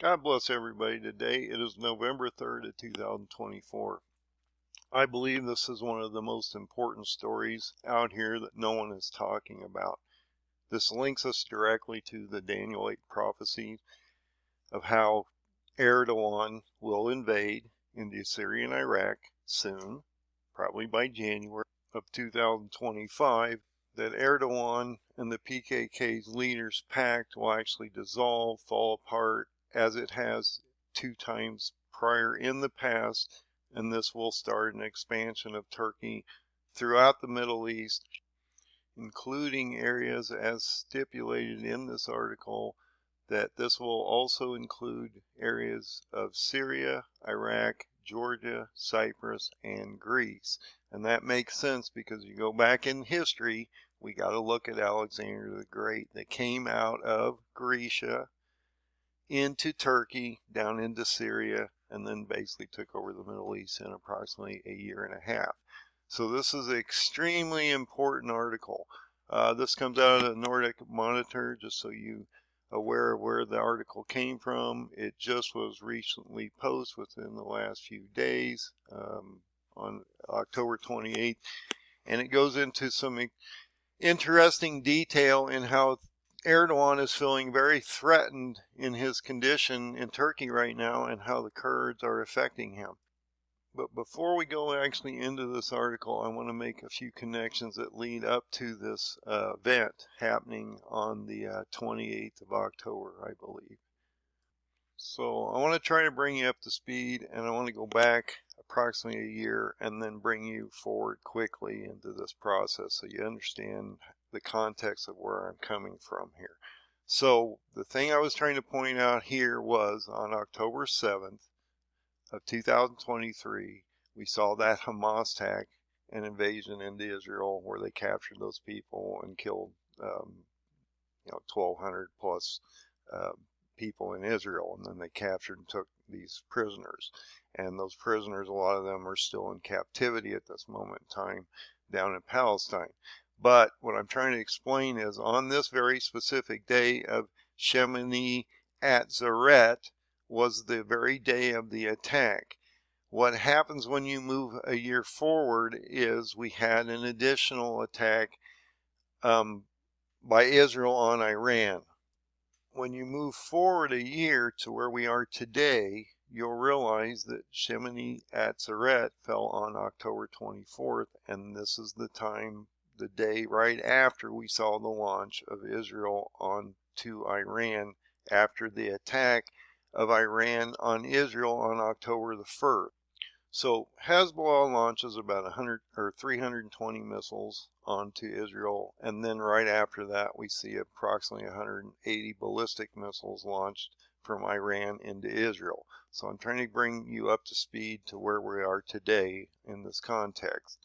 God bless everybody today. It is November 3rd of 2024. I believe this is one of the most important stories out here that no one is talking about. This links us directly to the Daniel 8 prophecy of how Erdogan will invade into Syria and Iraq soon, probably by January of 2025, that Erdogan and the PKK's leaders' pact will actually dissolve, fall apart, as it has 2 times prior in the past, and this will start an expansion of Turkey throughout the Middle East, including areas as stipulated in this article, that this will also include areas of Syria, Iraq, Georgia, Cyprus, and Greece. And that makes sense because you go back in history, we got to look at Alexander the Great that came out of Grecia into Turkey, down into Syria, and then basically took over the Middle East in approximately a year and a half. So this is an extremely important article. This comes out of the Nordic Monitor, just so you aware of where the article came from. It just was recently posted within the last few days, on October 28th, and it goes into some interesting detail in how Erdogan is feeling very threatened in his condition in Turkey right now and how the Kurds are affecting him. But before we go actually into this article, I want to make a few connections that lead up to this event happening on the 28th of October, I believe. So I want to try to bring you up to speed, and I want to go back approximately a year and then bring you forward quickly into this process so you understand the context of where I'm coming from here. So the thing I was trying to point out here was on October 7th of 2023, we saw that Hamas attack and invasion into Israel where they captured those people and killed 1,200 plus people in Israel, and then they captured and took these prisoners. And those prisoners, a lot of them are still in captivity at this moment in time down in Palestine. But what I'm trying to explain is on this very specific day of Shemini Atzeret was the very day of the attack. What happens when you move a year forward is we had an additional attack by Israel on Iran. When you move forward a year to where we are today, you'll realize that Shemini Atzeret fell on October 24th, and this is the time, the day right after we saw the launch of Israel onto Iran after the attack of Iran on Israel on October the 1st. So Hezbollah launches about 100 or 320 missiles onto Israel, and then right after that we see approximately 180 ballistic missiles launched from Iran into Israel. So I'm trying to bring you up to speed to where we are today in this context.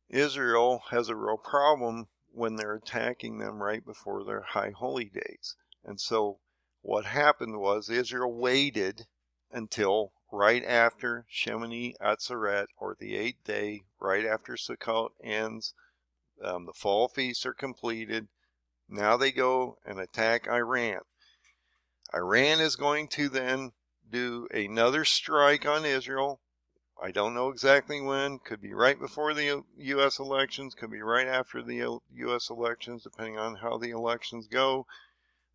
Israel has a real problem when they're attacking them right before their high holy days. And so what happened was Israel waited until right after Shemini Atzeret, or the 8th day, right after Sukkot ends. The fall feasts are completed. Now they go and attack Iran. Iran is going to then do another strike on Israel. I don't know exactly when. Could be right before the U.S. elections. Could be right after the U.S. elections, depending on how the elections go.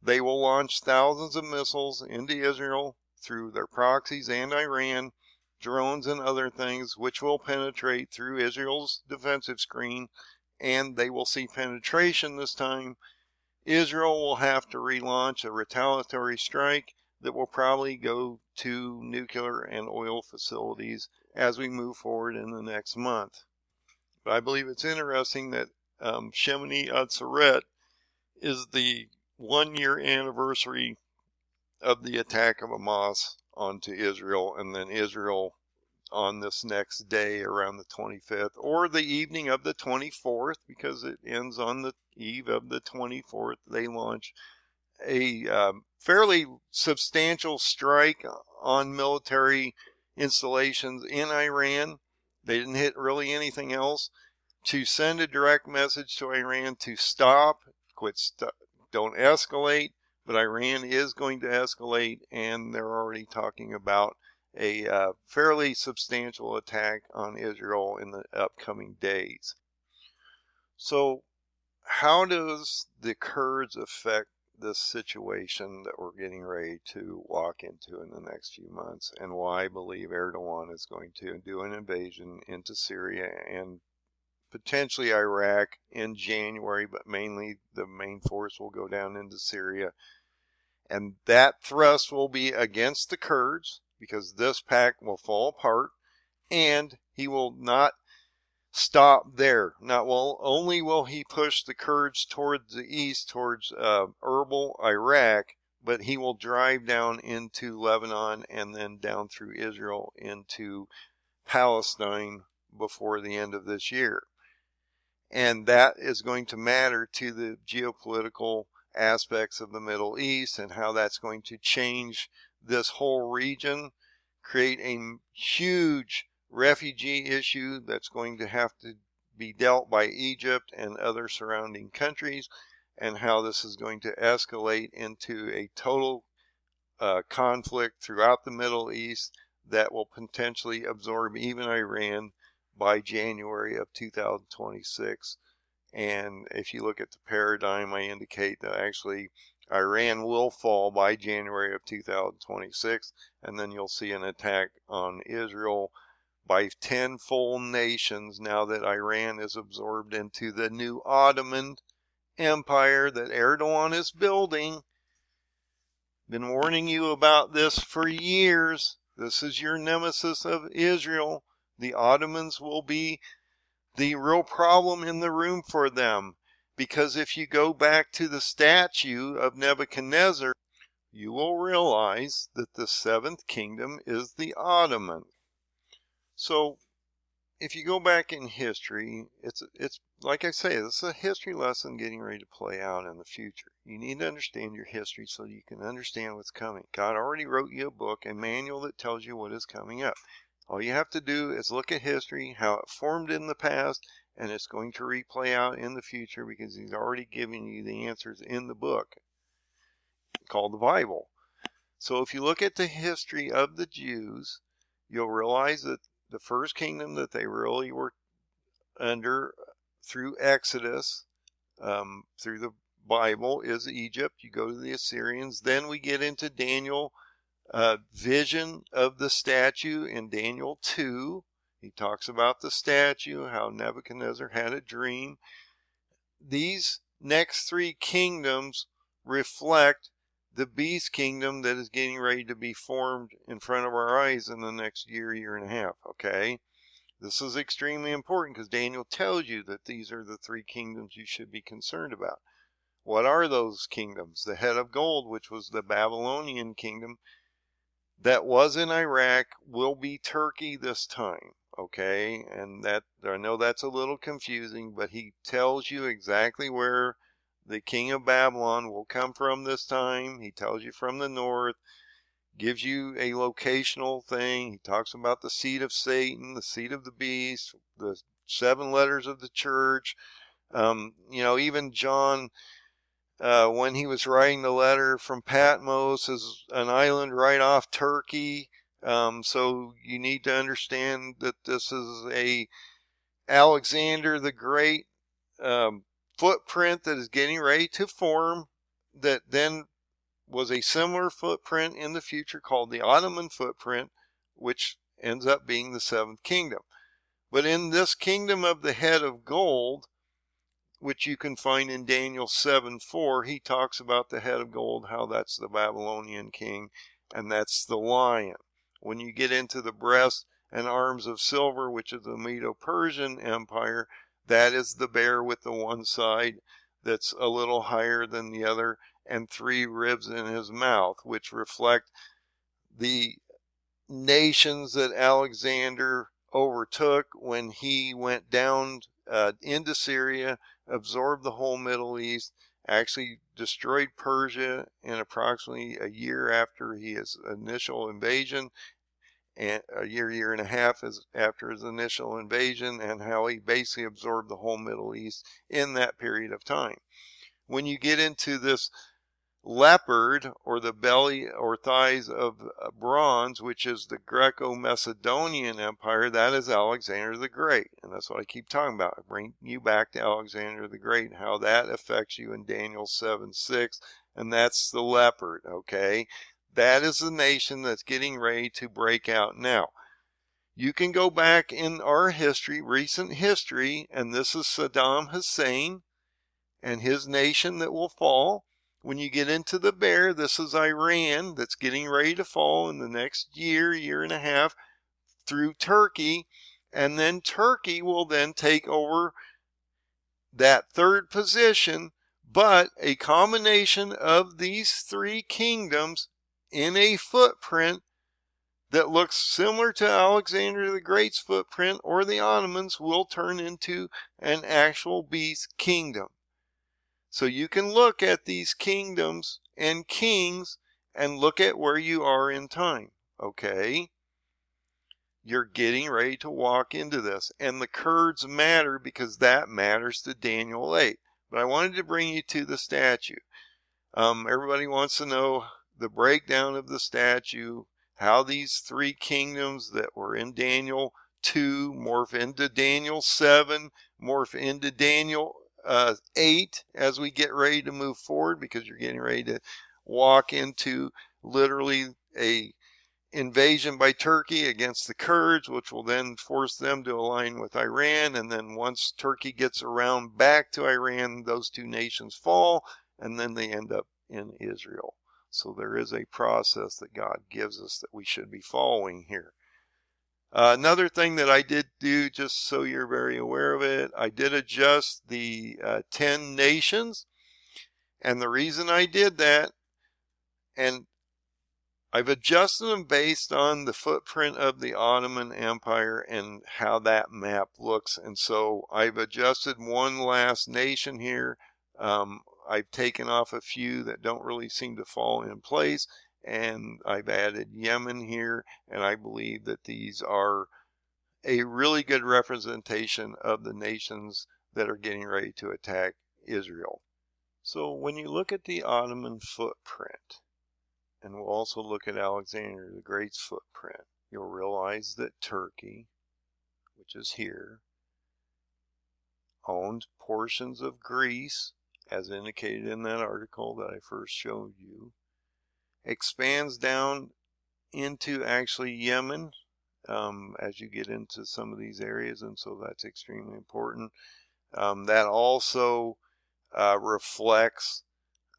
They will launch thousands of missiles into Israel through their proxies and Iran, drones and other things, which will penetrate through Israel's defensive screen, and they will see penetration this time. Israel will have to relaunch a retaliatory strike that will probably go to nuclear and oil facilities as we move forward in the next month. But I believe it's interesting that Shemini Atzeret is the 1-year anniversary of the attack of Hamas onto Israel, and then Israel on this next day around the 25th, or the evening of the 24th, because it ends on the eve of the 24th, they launch a fairly substantial strike on military installations in Iran. They didn't hit really anything else, to send a direct message to Iran to stop, don't escalate, But Iran is going to escalate, and they're already talking about a fairly substantial attack on Israel in the upcoming days. So how does the Kurds affect this situation that we're getting ready to walk into in the next few months, and why I believe Erdogan is going to do an invasion into Syria and potentially Iraq in January, but mainly the main force will go down into Syria. And that thrust will be against the Kurds, because this pact will fall apart, and he will not stop there. Not only will he push the Kurds towards the east, towards Erbil, Iraq, but he will drive down into Lebanon and then down through Israel into Palestine before the end of this year. And that is going to matter to the geopolitical aspects of the Middle East and how that's going to change this whole region, create a huge refugee issue that's going to have to be dealt by Egypt and other surrounding countries, and how this is going to escalate into a total conflict throughout the Middle East that will potentially absorb even Iran by January of 2026. And if you look at the paradigm, I indicate that actually Iran will fall by January of 2026, and then you'll see an attack on Israel by 10 full nations now that Iran is absorbed into the new Ottoman Empire that Erdogan is building. Been warning you about this for years. This is your nemesis of Israel. The Ottomans will be the real problem in the room for them, because if you go back to the statue of Nebuchadnezzar, you will realize that the seventh kingdom is the Ottoman. So if you go back in history, it's like I say, this is a history lesson getting ready to play out in the future. You need to understand your history so you can understand what's coming. God already wrote you a book, a manual that tells you what is coming up. All you have to do is look at history, how it formed in the past, and it's going to replay out in the future, because he's already given you the answers in the book called the Bible. So if you look at the history of the Jews, you'll realize that the first kingdom that they really were under through Exodus, through the Bible, is Egypt. You go to the Assyrians. Then we get into Daniel. Vision of the statue in Daniel 2. He talks about the statue, how Nebuchadnezzar had a dream. These next three kingdoms reflect the beast kingdom that is getting ready to be formed in front of our eyes in the next year and a half, okay? This is extremely important because Daniel tells you that these are the three kingdoms you should be concerned about. What are those kingdoms? The head of gold, which was the Babylonian kingdom, that was in Iraq, will be Turkey this time, okay? And that, I know that's a little confusing, but he tells you exactly where the king of Babylon will come from this time. He tells you from the north, gives you a locational thing. He talks about the seed of Satan, the seed of the beast, the 7 letters of the church. Even John, when he was writing the letter from Patmos, is an island right off Turkey. So you need to understand that this is a Alexander the Great footprint that is getting ready to form, that then was a similar footprint in the future called the Ottoman footprint, which ends up being the 7th kingdom. But in this kingdom of the head of gold, which you can find in Daniel 7:4, he talks about the head of gold, how that's the Babylonian king, and that's the lion. When you get into the breast and arms of silver, which is the Medo-Persian Empire, that is the bear with the one side that's a little higher than the other, and 3 ribs in his mouth, which reflect the nations that Alexander overtook when he went down into Syria, absorbed the whole Middle East, actually destroyed Persia in approximately a year after his initial invasion, and a year and a half after his initial invasion, and how he basically absorbed the whole Middle East in that period of time. When you get into this leopard, or the belly or thighs of bronze, which is the Greco-Macedonian Empire, that is Alexander the Great. And that's what I keep talking about. I bring you back to Alexander the Great and how that affects you in Daniel 7:6, and that's the leopard, okay? That is the nation that's getting ready to break out now. You can go back in our history, recent history, and this is Saddam Hussein and his nation that will fall. When you get into the bear, this is Iran that's getting ready to fall in the next year, year and a half, through Turkey. And then Turkey will then take over that third position. But a combination of these three kingdoms in a footprint that looks similar to Alexander the Great's footprint or the Ottomans will turn into an actual beast kingdom. So you can look at these kingdoms and kings and look at where you are in time, okay? You're getting ready to walk into this. And the Kurds matter because that matters to Daniel 8. But I wanted to bring you to the statue. Everybody wants to know the breakdown of the statue, how these three kingdoms that were in Daniel 2 morph into Daniel 7, morph into Daniel 8 as we get ready to move forward, because you're getting ready to walk into literally a invasion by Turkey against the Kurds, which will then force them to align with Iran. And then once Turkey gets around back to Iran, those two nations fall, and then they end up in Israel. So there is a process that God gives us that we should be following here. Another thing that I did do, just so you're very aware of it, I did adjust the 10 nations. And the reason I did that, and I've adjusted them based on the footprint of the Ottoman Empire and how that map looks. And so I've adjusted one last nation here. I've taken off a few that don't really seem to fall in place, and I've added Yemen here, and I believe that these are a really good representation of the nations that are getting ready to attack Israel. So when you look at the Ottoman footprint, and we'll also look at Alexander the Great's footprint, you'll realize that Turkey, which is here, owned portions of Greece, as indicated in that article that I first showed you, expands down into actually Yemen as you get into some of these areas, and so that's extremely important. That also reflects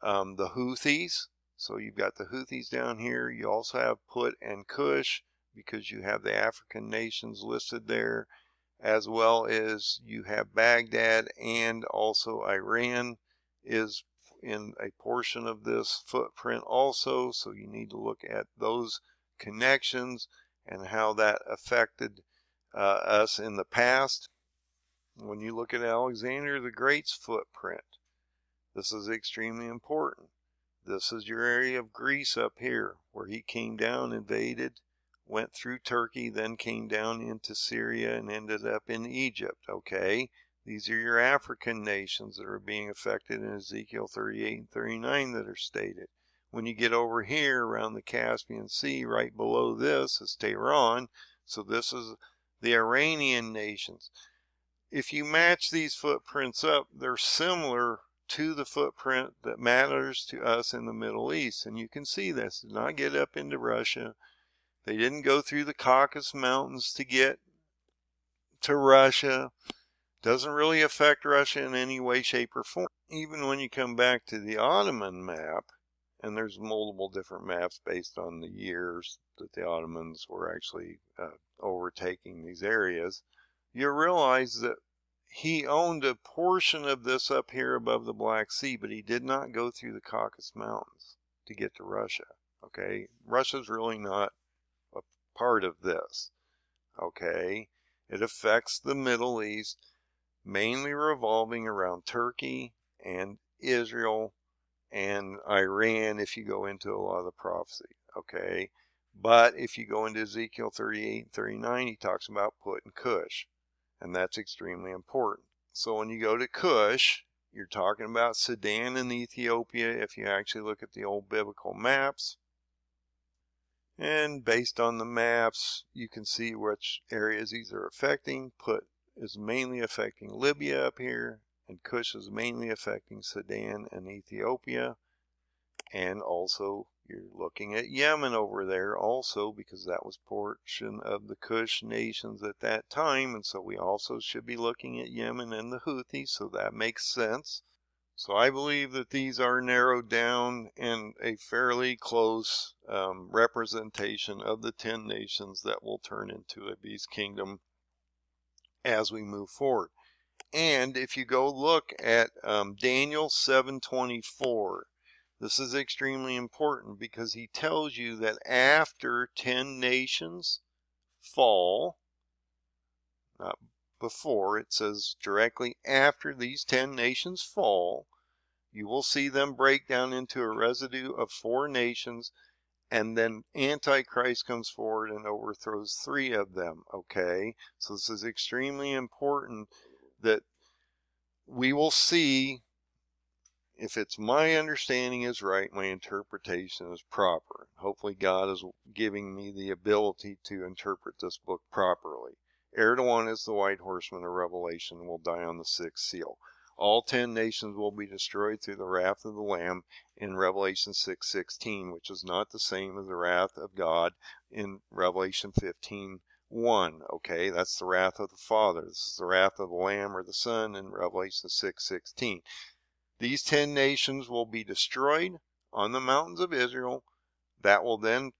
the Houthis. So you've got the Houthis down here. You also have Put and Cush, because you have the African nations listed there, as well as you have Baghdad, and also Iran is in a portion of this footprint also. So you need to look at those connections and how that affected us in the past. When you look at Alexander the Great's footprint, this is extremely important. This is your area of Greece up here, where he came down, invaded, went through Turkey, then came down into Syria and ended up in Egypt, okay? These are your African nations that are being affected in Ezekiel 38 and 39 that are stated. When you get over here around the Caspian Sea, right below this is Tehran. So this is the Iranian nations. If you match these footprints up, they're similar to the footprint that matters to us in the Middle East. And you can see this. Did not get up into Russia. They didn't go through the Caucasus Mountains to get to Russia. Doesn't really affect Russia in any way, shape, or form. Even when you come back to the Ottoman map, and there's multiple different maps based on the years that the Ottomans were actually overtaking these areas, you realize that he owned a portion of this up here above the Black Sea, but he did not go through the Caucasus Mountains to get to Russia. Okay, Russia's really not a part of this. Okay, it affects the Middle East, mainly revolving around Turkey and Israel and Iran if you go into a lot of the prophecy. Okay, but if you go into Ezekiel 38 and 39, he talks about Put and Cush. And that's extremely important. So when you go to Cush, You're talking about Sudan and Ethiopia if you actually look at the old biblical maps. And based on the maps, you can see which areas these are affecting. Put is mainly affecting Libya up here, and Cush is mainly affecting Sudan and Ethiopia. And also, you're looking at Yemen over there also, because that was portion of the Kush nations at that time. And so we also should be looking at Yemen and the Houthis, so that makes sense. So I believe that these are narrowed down in a fairly close representation of the 10 nations that will turn into a beast kingdom as we move forward. And if you go look at Daniel 7:24, this is extremely important because he tells you that after 10 nations fall, not before, it says directly after these 10 nations fall, you will see them break down into a residue of 4 nations, and then Antichrist comes forward and overthrows 3 of them, okay? So this is extremely important that we will see, if it's my understanding is right, my interpretation is proper. Hopefully God is giving me the ability to interpret this book properly. Erdogan is the white horseman of Revelation and will die on the 6th seal. All 10 nations will be destroyed through the wrath of the Lamb in Revelation 6:16, which is not the same as the wrath of God in Revelation 15:1. Okay, that's the wrath of the Father. This is the wrath of the Lamb or the Son in Revelation 6:16. These 10 nations will be destroyed on the mountains of Israel. That will then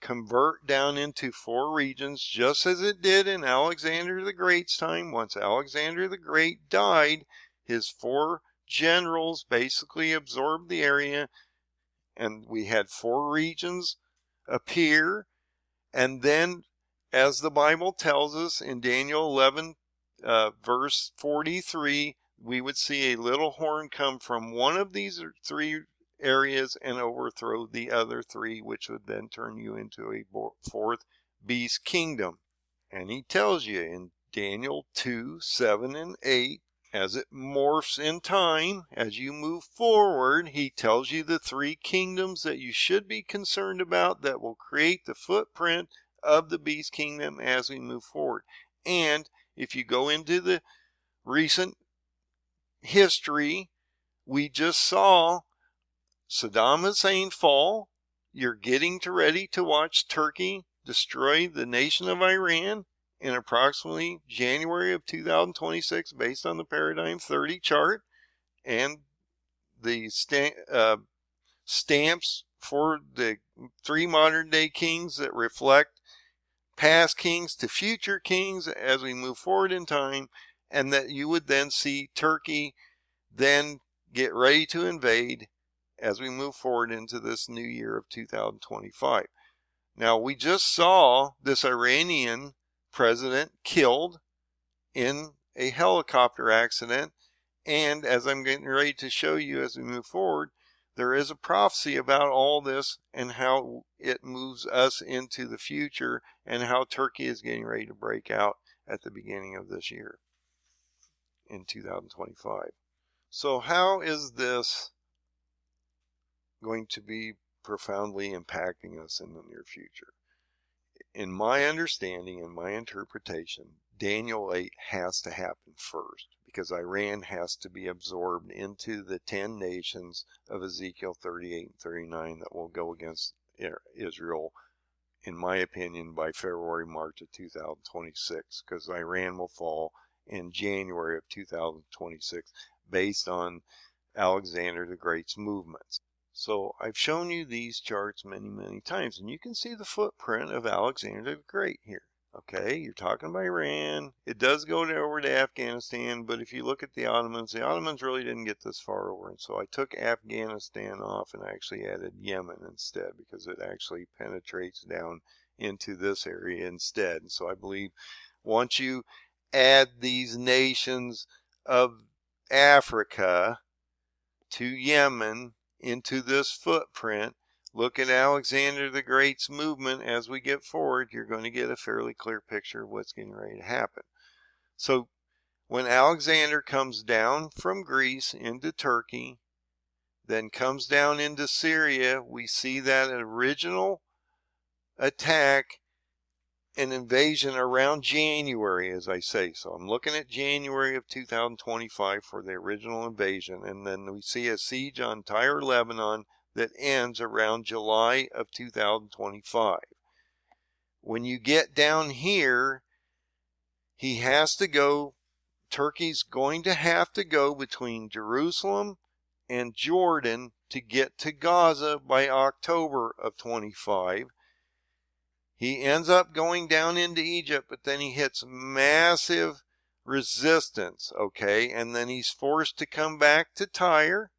convert down into 4 regions, just as it did in Alexander the Great's time. Once Alexander the Great died, his 4 generals basically absorbed the area, and we had 4 regions appear. And then, as the Bible tells us in Daniel 11, verse 43, we would see a little horn come from one of these 3 areas and overthrow the other 3, which would then turn you into a 4th beast kingdom. And he tells you in Daniel 2:7 and 8, as it morphs in time, as you move forward, he tells you the 3 kingdoms that you should be concerned about that will create the footprint of the beast kingdom as we move forward. And if you go into the recent history, we just saw Saddam Hussein fall. You're getting ready to watch Turkey destroy the nation of Iran in approximately January of 2026 based on the Paradigm 30 chart, and the stamps for the 3 modern day kings that reflect past kings to future kings as we move forward in time, and that you would then see Turkey then get ready to invade as we move forward into this new year of 2025. Now, we just saw this Iranian president killed in a helicopter accident, and as I'm getting ready to show you as we move forward, there is a prophecy about all this and how it moves us into the future and how Turkey is getting ready to break out at the beginning of this year in 2025. So how is this going to be profoundly impacting us in the near future? In my understanding and my interpretation, Daniel 8 has to happen first, because Iran has to be absorbed into the 10 nations of Ezekiel 38 and 39 that will go against Israel, in my opinion, by February, March of 2026, because Iran will fall in January of 2026 based on Alexander the Great's movements. So I've shown you these charts many times, and you can see the footprint of Alexander the Great here. Okay, you're talking about Iran. It does go over to Afghanistan, but if you look at the Ottomans really didn't get this far over. And so I took Afghanistan off and actually added Yemen instead, because it actually penetrates down into this area instead. And so I believe once you add these nations of Africa to Yemen into this footprint, look at Alexander the Great's movement as we get forward, you're going to get a fairly clear picture of what's getting ready to happen. So when Alexander comes down from Greece into Turkey, then comes down into Syria, we see that original attack and invasion around January, as I say. So I'm looking at January of 2025 for the original invasion. And then we see a siege on Tyre, Lebanon that ends around July of 2025. When you get down here, he has to go, Turkey's going to have to go between Jerusalem and Jordan to get to Gaza by October of 25. He ends up going down into Egypt, but then he hits massive resistance, okay? And then he's forced to come back to Tyre,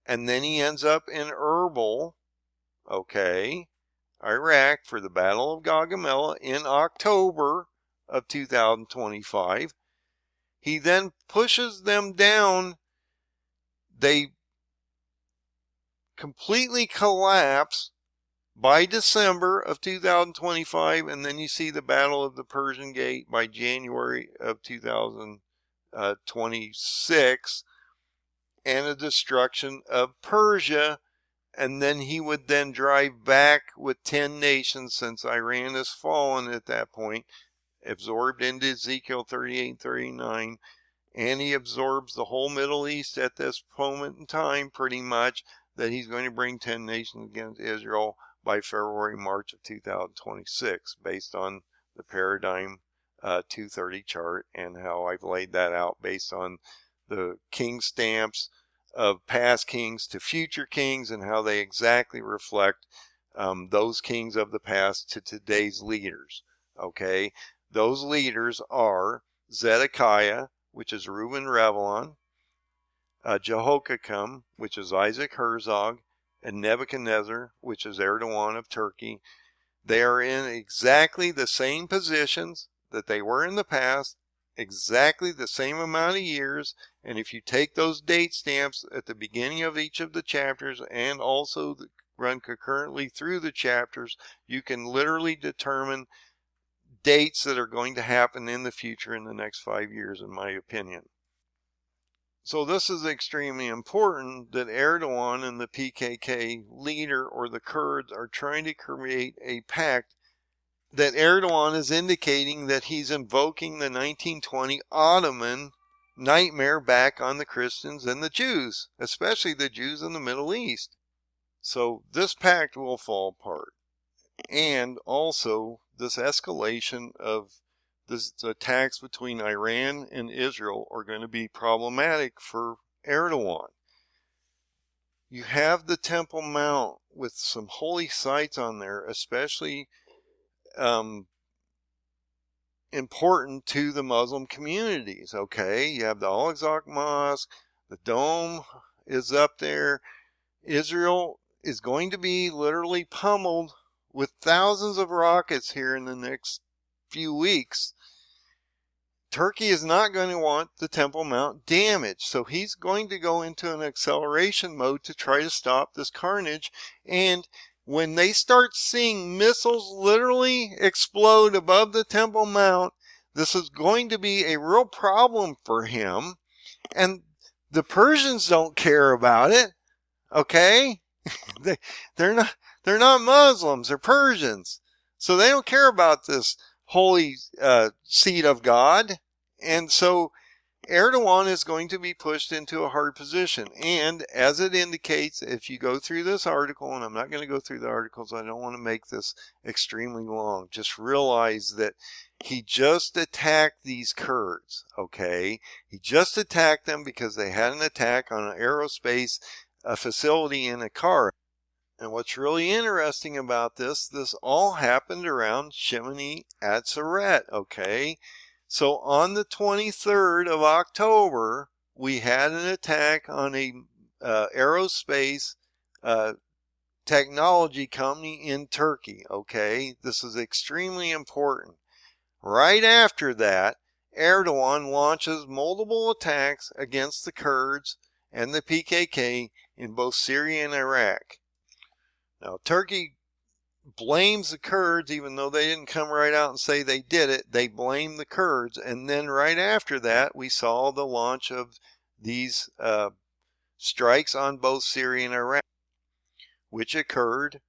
and then he ends up in Erbil, okay, Iraq, for the Battle of Gaugamela in October of 2025. He then pushes them down. They completely collapse by December of 2025, and then you see the Battle of the Persian Gate by January of 2026, and a destruction of Persia, and then he would then drive back with 10 nations, since Iran has fallen at that point, absorbed into Ezekiel 38 and 39, and he absorbs the whole Middle East at this moment in time, pretty much, that he's going to bring 10 nations against Israel by February, March of 2026, based on the Paradigm 230 chart and how I've laid that out based on the king stamps of past kings to future kings and how they exactly reflect those kings of the past to today's leaders. Okay, those leaders are Zedekiah, which is Reuben Revelon, Jehoiakim, which is Isaac Herzog, and Nebuchadnezzar, which is Erdogan of Turkey. They are in exactly the same positions that they were in the past, exactly the same amount of years, and if you take those date stamps at the beginning of each of the chapters and also run concurrently through the chapters, you can literally determine dates that are going to happen in the future in the next 5 years, in my opinion. So this is extremely important, that Erdogan and the PKK leader, or the Kurds, are trying to create a pact, that Erdogan is indicating that he's invoking the 1920 Ottoman nightmare back on the Christians and the Jews, especially the Jews in the Middle East. So this pact will fall apart. And also this escalation of the attacks between Iran and Israel are going to be problematic for Erdogan. You have the Temple Mount with some holy sites on there, especially important to the Muslim communities. Okay, you have the Al-Aqsa Mosque, the dome is up there. Israel is going to be literally pummeled with thousands of rockets here in the next few weeks. Turkey is not going to want the Temple Mount damaged, so he's going to go into an acceleration mode to try to stop this carnage. And when they start seeing missiles literally explode above the Temple Mount, this is going to be a real problem for him. And the Persians don't care about it, okay? They're not Muslims, they're Persians. So they don't care about this holy seed of God. And so Erdogan is going to be pushed into a hard position. And as it indicates, if you go through this article, and I'm not going to go through the articles, I don't want to make this extremely long. Just realize that he just attacked these Kurds, okay? He just attacked them because they had an attack on an aerospace facility in a car. And what's really interesting about this all happened around Shemini Atzeret, okay? So on the 23rd of October, we had an attack on a aerospace technology company in Turkey, okay? This is extremely important. Right after that, Erdogan launches multiple attacks against the Kurds and the PKK in both Syria and Iraq. Now, Turkey blames the Kurds, even though they didn't come right out and say they did it. They blame the Kurds. And then right after that, we saw the launch of these strikes on both Syria and Iraq, which occurred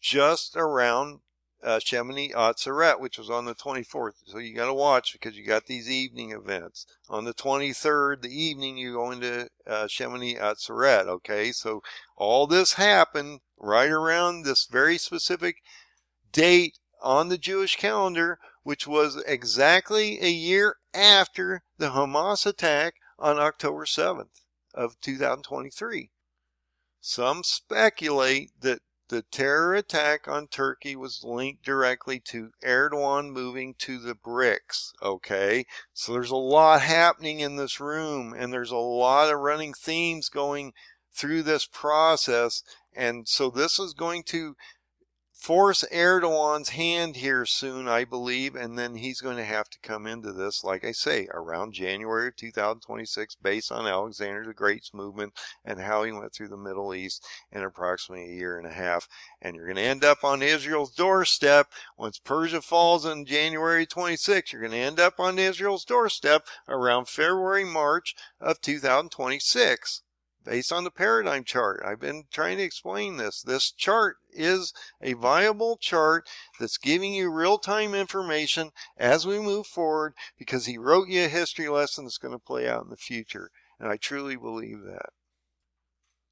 just around Shemini Atzeret, which was on the 24th. So you got to watch, because you got these evening events. On the 23rd, the evening, you go into Shemini Atzeret. Okay, so all this happened right around this very specific date on the Jewish calendar, which was exactly a year after the Hamas attack on October 7th of 2023. Some speculate that the terror attack on Turkey was linked directly to Erdogan moving to the BRICS, okay? So there's a lot happening in this room, and there's a lot of running themes going through this process, and so this is going to force Erdogan's hand here soon, I believe, and then he's going to have to come into this, like I say, around January of 2026, based on Alexander the Great's movement and how he went through the Middle East in approximately a year and a half. And you're going to end up on Israel's doorstep. Once Persia falls on January 26, you're going to end up on Israel's doorstep around February, March of 2026. Based on the paradigm chart. I've been trying to explain this. This chart is a viable chart that's giving you real-time information as we move forward, because he wrote you a history lesson that's going to play out in the future. And I truly believe that.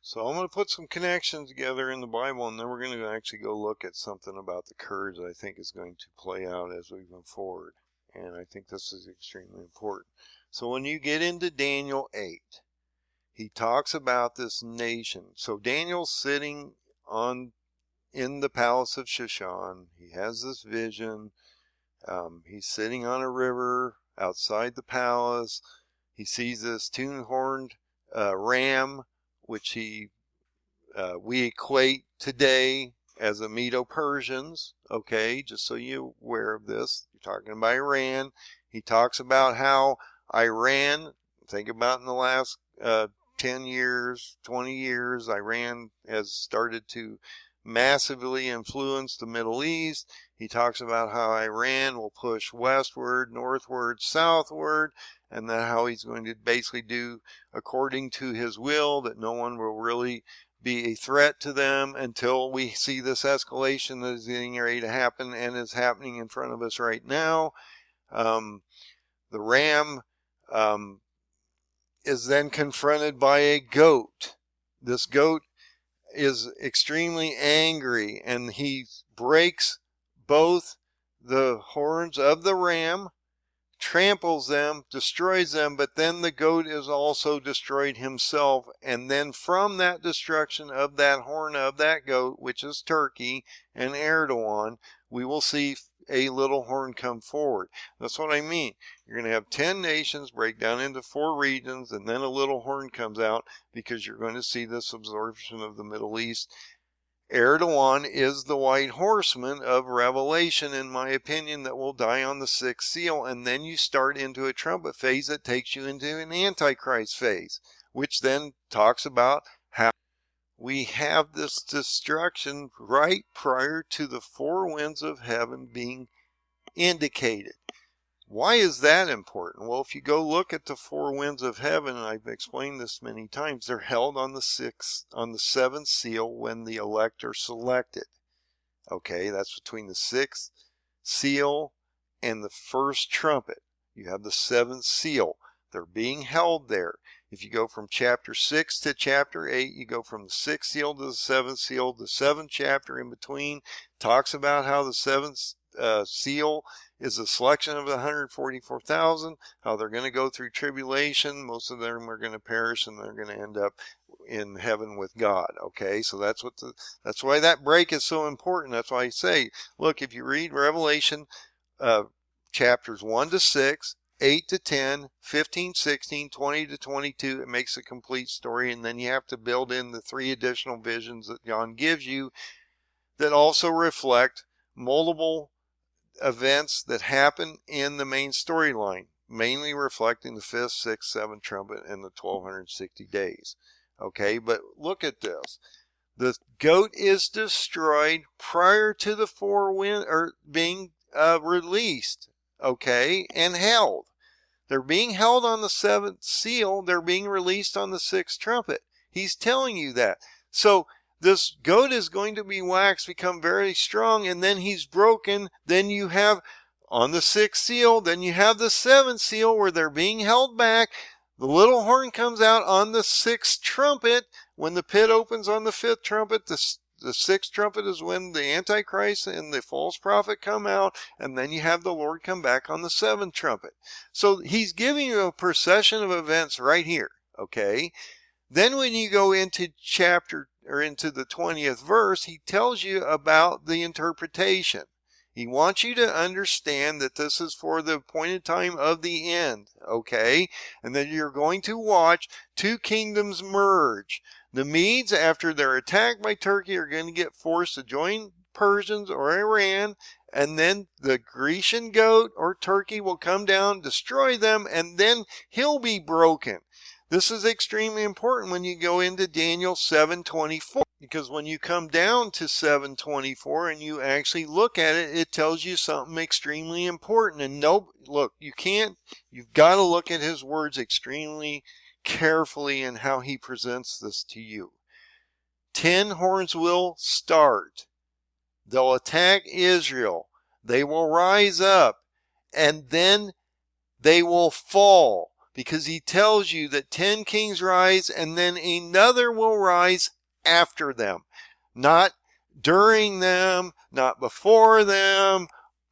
So I'm going to put some connections together in the Bible, and then we're going to actually go look at something about the Kurds I think is going to play out as we move forward. And I think this is extremely important. So when you get into Daniel 8, he talks about this nation. So Daniel's sitting in the palace of Shushan. He has this vision. He's sitting on a river outside the palace. He sees this two-horned ram, which we equate today as the Medo-Persians. Okay, just so you're aware of this. You're talking about Iran. He talks about how Iran, think about in the last 10 years, 20 years, Iran has started to massively influence the Middle East. He talks about how Iran will push westward, northward, southward, and then how he's going to basically do according to his will, that no one will really be a threat to them until we see this escalation that is getting ready to happen and is happening in front of us right now. The ram is then confronted by a goat. This goat is extremely angry, and he breaks both the horns of the ram, tramples them, destroys them, but then the goat is also destroyed himself. And then from that destruction of that horn of that goat, which is Turkey and Erdogan, we will see a little horn come forward. That's what I mean. You're going to have 10 nations break down into 4 regions, and then a little horn comes out, because you're going to see this absorption of the Middle East. Erdogan is the white horseman of Revelation, in my opinion, that will die on the 6th seal, and then you start into a trumpet phase that takes you into an Antichrist phase, which then talks about how we have this destruction right prior to the 4 winds of heaven being indicated. Why is that important? Well, if you go look at the 4 winds of heaven, and I've explained this many times, they're held on the 7th seal when the elect are selected. Okay, that's between the 6th seal and the 1st trumpet. You have the 7th seal. They're being held there. If you go from chapter 6 to chapter 8, you go from the 6th seal to the 7th seal. The 7th chapter in between talks about how the 7th seal is a selection of the 144,000, how they're going to go through tribulation. Most of them are going to perish, and they're going to end up in heaven with God. Okay, so that's why that break is so important. That's why I say, look, if you read Revelation chapters 1 to 6, 8 to 10, 15, 16, 20 to 22, it makes a complete story, and then you have to build in the 3 additional visions that John gives you that also reflect multiple events that happen in the main storyline, mainly reflecting the 5th, 6th, 7th trumpet and the 1260 days. Okay, but look at this. The goat is destroyed prior to the four being released, okay, and held. They're being held on the seventh seal. They're being released on the sixth trumpet. He's telling you that. So this goat is going to be waxed, become very strong, and then he's broken. Then you have on the sixth seal, then you have the seventh seal where they're being held back. The little horn comes out on the sixth trumpet. When the pit opens on the fifth trumpet, the sixth trumpet is when the Antichrist and the false prophet come out, and then you have the Lord come back on the seventh trumpet. So he's giving you a procession of events right here, okay? Then when you go into into the 20th verse, he tells you about the interpretation. He wants you to understand that this is for the appointed time of the end, okay? And that you're going to watch two kingdoms merge. The Medes, after they're attacked by Turkey, are going to get forced to join Persians or Iran, and then the Grecian goat or Turkey will come down, destroy them, and then he'll be broken. This is extremely important when you go into Daniel 7:24, because when you come down to 7:24 and you actually look at it, it tells you something extremely important. And look, you've got to look at his words extremely carefully and how he presents this to you. 10 horns will start. They'll attack Israel. They will rise up, and then they will fall. Because he tells you that 10 kings rise and then another will rise after them. Not during them, not before them,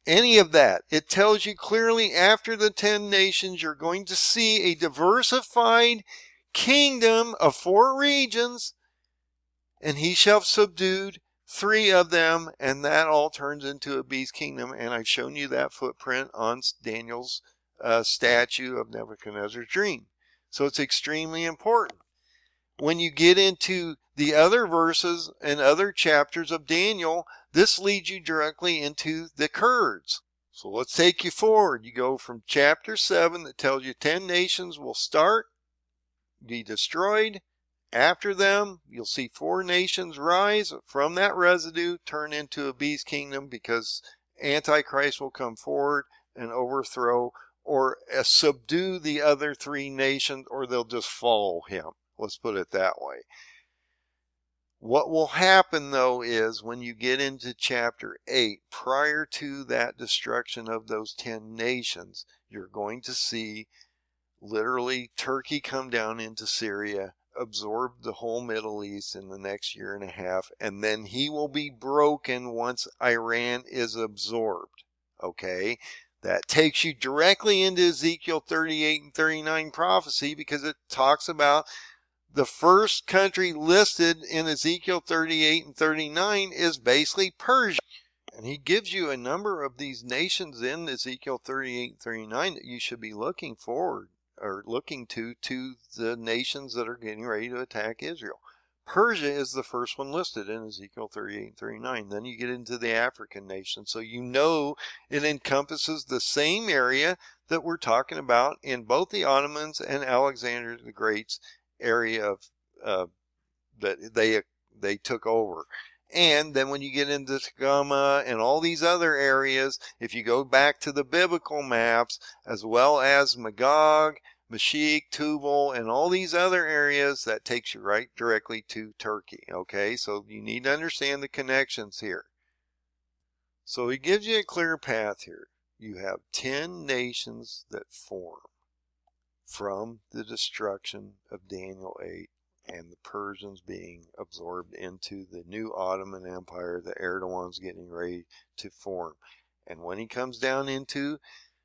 any of that. It tells you clearly after the 10 nations you're going to see a diversified kingdom of 4 regions, and he shall have subdued 3 of them, and that all turns into a beast kingdom. And I've shown you that footprint on Daniel's statue of Nebuchadnezzar's dream. So it's extremely important. When you get into the other verses and other chapters of Daniel, this leads you directly into the Kurds. So let's take you forward. You go from chapter 7 that tells you 10 nations will start, be destroyed. After them, you'll see 4 nations rise from that residue, turn into a beast kingdom, because Antichrist will come forward and overthrow or subdue the other 3 nations, or they'll just follow him. Let's put it that way. What will happen, though, is when you get into chapter 8, prior to that destruction of those 10 nations, you're going to see literally Turkey come down into Syria, absorb the whole Middle East in the next year and a half, and then he will be broken once Iran is absorbed. Okay? That takes you directly into Ezekiel 38 and 39 prophecy, because it talks about the first country listed in Ezekiel 38 and 39 is basically Persia. And he gives you a number of these nations in Ezekiel 38 and 39 that you should be looking forward or looking to the nations that are getting ready to attack Israel. Persia is the first one listed in Ezekiel 38 and 39. Then you get into the African nations. So you know it encompasses the same area that we're talking about in both the Ottomans and Alexander the Great's area of that they took over. And then when you get into Tagama and all these other areas, if you go back to the biblical maps, as well as Magog, Meshech, Tubal, and all these other areas, that takes you right directly to Turkey. Okay, so you need to understand the connections here. So he gives you a clear path here. You have 10 nations that form from the destruction of Daniel 8 and the Persians being absorbed into the new Ottoman Empire that Erdogan's getting ready to form. And when he comes down into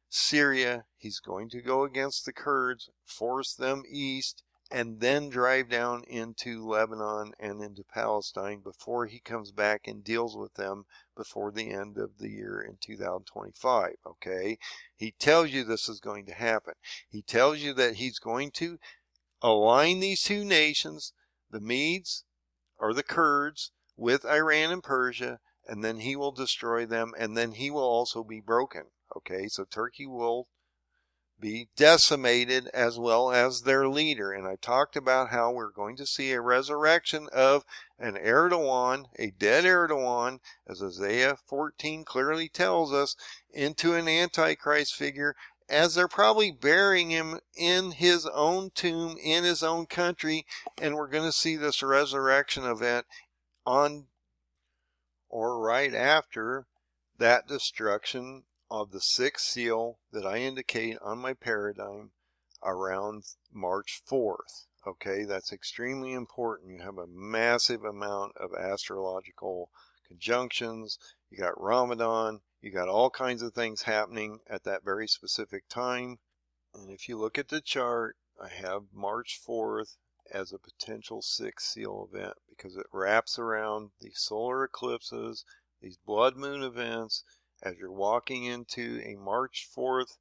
Syria, he's going to go against the Kurds, force them east, and then drive down into Lebanon and into Palestine before he comes back and deals with them before the end of the year in 2025. Okay? He tells you this is going to happen. He tells you that he's going to align these 2 nations, the Medes or the Kurds, with Iran and Persia, and then he will destroy them, and then he will also be broken. Okay, so Turkey will be decimated, as well as their leader. And I talked about how we're going to see a resurrection of an Erdogan, a dead Erdogan, as Isaiah 14 clearly tells us, into an Antichrist figure, as they're probably burying him in his own tomb, in his own country. And we're going to see this resurrection event on or right after that destruction of the sixth seal that I indicate on my paradigm around March 4th. Okay, that's extremely important. You have a massive amount of astrological conjunctions. You got Ramadan. You got all kinds of things happening at that very specific time. And if you look at the chart, I have March 4th as a potential sixth seal event because it wraps around these solar eclipses, these blood moon events, as you're walking into a March 4th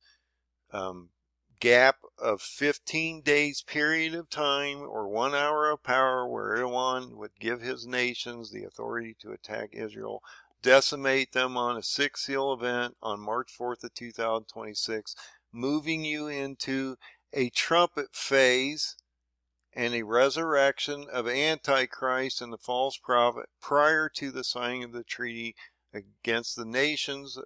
gap of 15 days period of time, or 1 hour of power, where Erdogan would give his nations the authority to attack Israel, decimate them on a sixth seal event on March 4th of 2026, moving you into a trumpet phase and a resurrection of Antichrist and the false prophet prior to the signing of the treaty against the nations.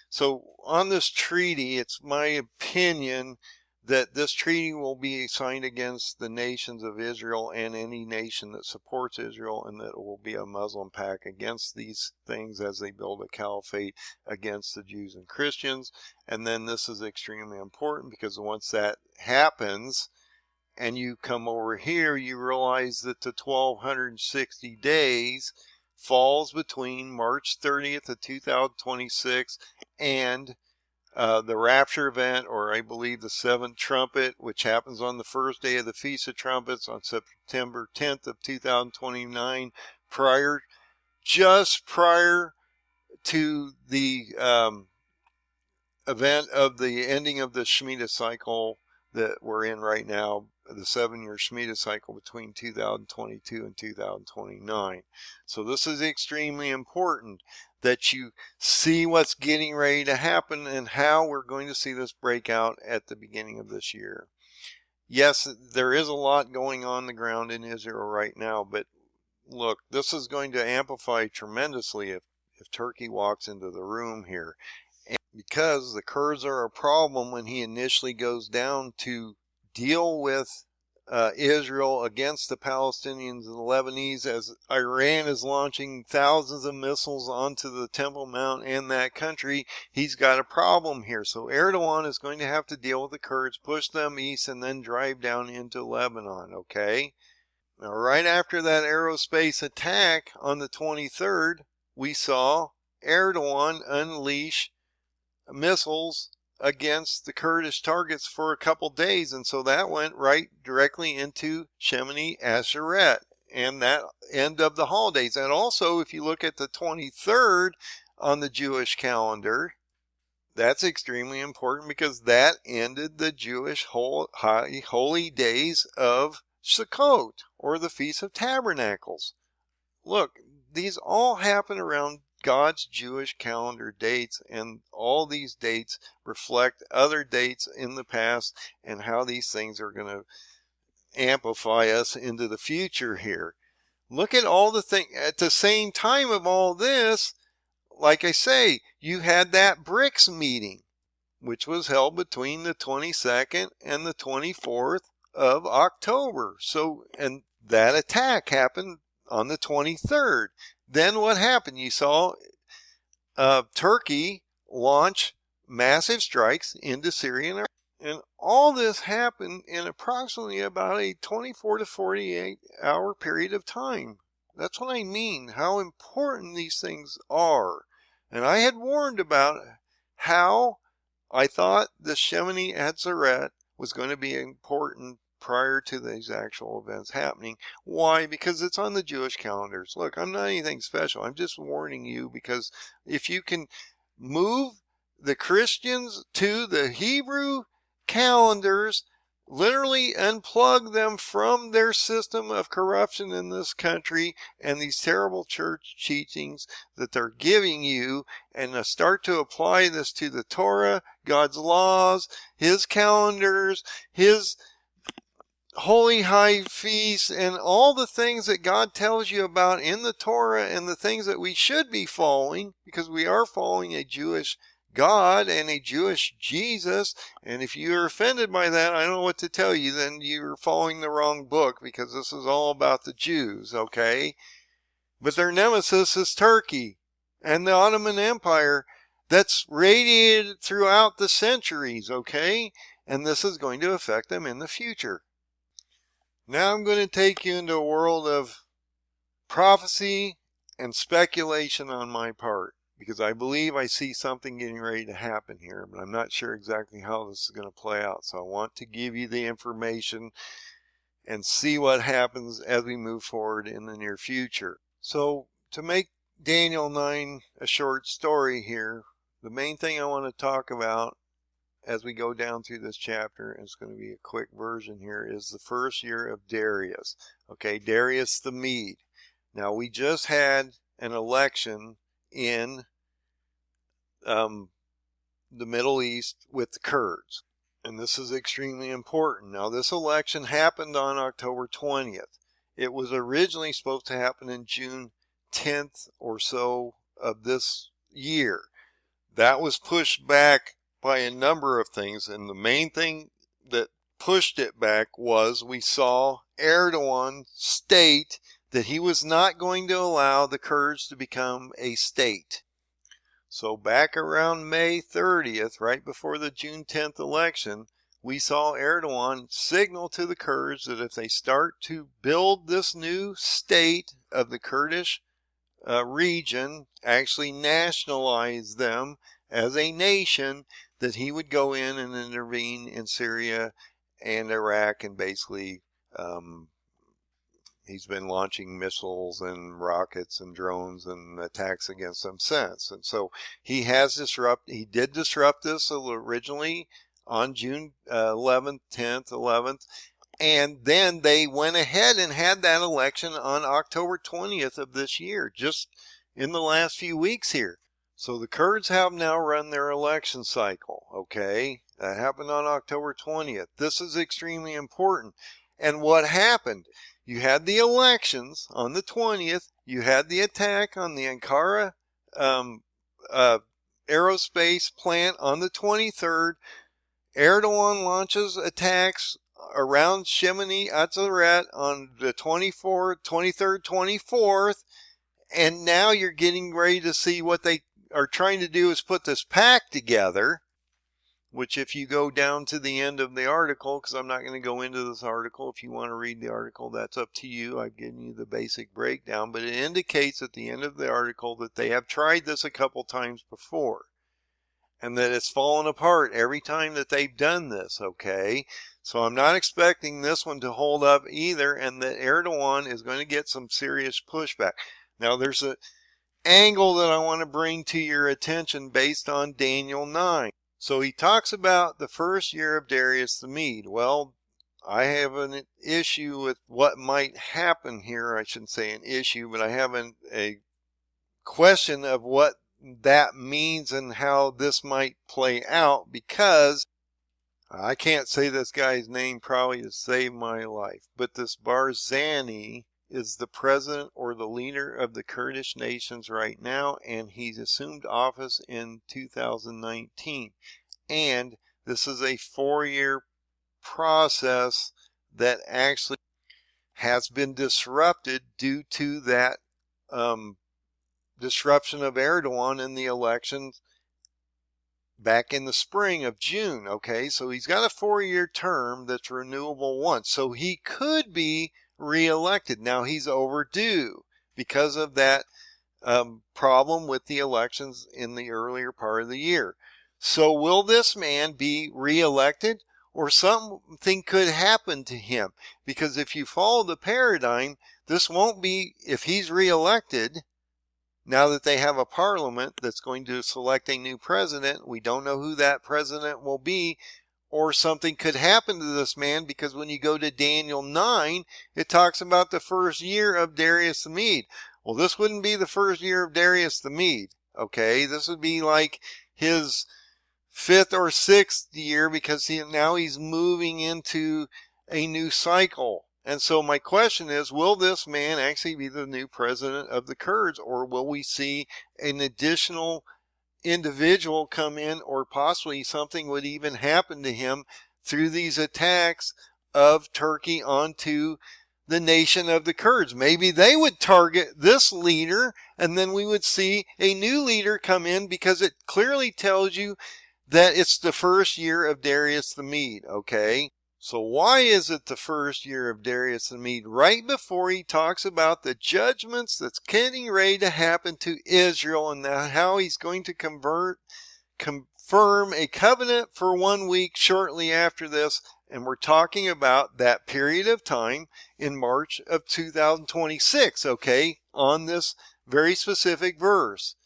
So on this treaty, it's my opinion that this treaty will be signed against the nations of Israel and any nation that supports Israel, and that it will be a Muslim pact against these things as they build a caliphate against the Jews and Christians. And then this is extremely important because once that happens, and you come over here, you realize that the 1260 days falls between March 30th of 2026 and the rapture event, or I believe the seventh trumpet, which happens on the first day of the Feast of Trumpets on September 10th of 2029, just prior to the event of the ending of the Shemitah cycle that we're in right now, the 7-year Shemitah cycle between 2022 and 2029. So this is extremely important that you see what's getting ready to happen and how we're going to see this break out at the beginning of this year. Yes, there is a lot going on the ground in Israel right now, but look, this is going to amplify tremendously if Turkey walks into the room here. And because the Kurds are a problem when he initially goes down to deal with Israel against the Palestinians and the Lebanese, as Iran is launching thousands of missiles onto the Temple Mount and that country, he's got a problem here. So Erdogan is going to have to deal with the Kurds, push them east, and then drive down into Lebanon, okay? Now, right after that aerospace attack on the 23rd, we saw Erdogan unleash missiles against the Kurdish targets for a couple days, and so that went right directly into Shemini Atzeret and that end of the holidays. And also, if you look at the 23rd on the Jewish calendar, that's extremely important because that ended the Jewish holy days of Sukkot, or the Feast of Tabernacles. Look, these all happen around God's Jewish calendar dates, and all these dates reflect other dates in the past and how these things are going to amplify us into the future here. Look at all the things at the same time of all this. Like I say, you had that BRICS meeting, which was held between the 22nd and the 24th of October. So, and that attack happened on the 23rd. Then what happened? You saw Turkey launch massive strikes into Syria Iraq. And all this happened in approximately about a 24 to 48 hour period of time. That's what I mean, how important these things are. And I had warned about how I thought the Shemini Atzeret was going to be important prior to these actual events happening. Why? Because it's on the Jewish calendars. Look, I'm not anything special. I'm just warning you, because if you can move the Christians to the Hebrew calendars, literally unplug them from their system of corruption in this country and these terrible church teachings that they're giving you, and start to apply this to the Torah, God's laws, his calendars, his holy high feasts, and all the things that God tells you about in the Torah and the things that we should be following, because we are following a Jewish God and a Jewish Jesus. And if you're offended by that, I don't know what to tell you. Then you're following the wrong book, because this is all about the Jews, okay? But their nemesis is Turkey and the Ottoman Empire that's radiated throughout the centuries, okay? And this is going to affect them in the future. Now I'm going to take you into a world of prophecy and speculation on my part, because I believe I see something getting ready to happen here, but I'm not sure exactly how this is going to play out. So I want to give you the information and see what happens as we move forward in the near future. So to make Daniel 9 a short story here, the main thing I want to talk about as we go down through this chapter, and it's going to be a quick version here, is the first year of Darius. Okay, Darius the Mede. Now, we just had an election in the Middle East with the Kurds, and this is extremely important. Now, this election happened on October 20th. It was originally supposed to happen in June 10th or so of this year. That was pushed back by a number of things, and the main thing that pushed it back was we saw Erdogan state that he was not going to allow the Kurds to become a state. So back around May 30th, right before the June 10th election, we saw Erdogan signal to the Kurds that if they start to build this new state of the Kurdish region, actually nationalize them as a nation, that he would go in and intervene in Syria and Iraq, and basically he's been launching missiles and rockets and drones and attacks against them since. And so he did disrupt this originally on June 11th, 10th, 11th, and then they went ahead and had that election on October 20th of this year, just in the last few weeks here. So the Kurds have now run their election cycle, okay? That happened on October 20th. This is extremely important. And what happened? You had the elections on the 20th. You had the attack on the Ankara aerospace plant on the 23rd. Erdogan launches attacks around Shemini Atzeret on the 24th, 23rd, 24th. And now you're getting ready to see what they are trying to do is put this pact together, which if you go down to the end of the article, because I'm not going to go into this article, if you want to read the article, that's up to you. I've given you the basic breakdown, but it indicates at the end of the article that they have tried this a couple times before, and that it's fallen apart every time that they've done this, okay? So I'm not expecting this one to hold up either, and that Erdogan is going to get some serious pushback. Now, there's an angle that I want to bring to your attention based on Daniel 9. So he talks about the first year of Darius the Mede. Well, I have an issue with what might happen here. I shouldn't say an issue, but I have a question of what that means and how this might play out, because I can't say this guy's name probably to save my life, but this Barzani is the president or the leader of the Kurdish nations right now, and he's assumed office in 2019. And this is a 4-year process that actually has been disrupted due to that disruption of Erdogan in the elections back in the spring of June. Okay, so he's got a 4-year term that's renewable once, so he could be reelected. Now he's overdue because of that problem with the elections in the earlier part of the year. So will this man be reelected, or something could happen to him? Because if you follow the paradigm, this won't be, if he's reelected, now that they have a parliament that's going to select a new president, we don't know who that president will be, or something could happen to this man, because when you go to Daniel 9, it talks about the first year of Darius the Mede. Well, this wouldn't be the first year of Darius the Mede, okay? This would be like his 5th or 6th year, because now he's moving into a new cycle. And so my question is, will this man actually be the new president of the Kurds, or will we see an additional individual come in, or possibly something would even happen to him through these attacks of Turkey onto the nation of the Kurds? Maybe they would target this leader, and then we would see a new leader come in, because it clearly tells you that it's the first year of Darius the Mede, okay? So why is it the first year of Darius the Mede? Right before he talks about the judgments that's getting ready to happen to Israel, and how he's going to confirm a covenant for 1 week shortly after this. And we're talking about that period of time in March of 2026, okay, on this very specific verse.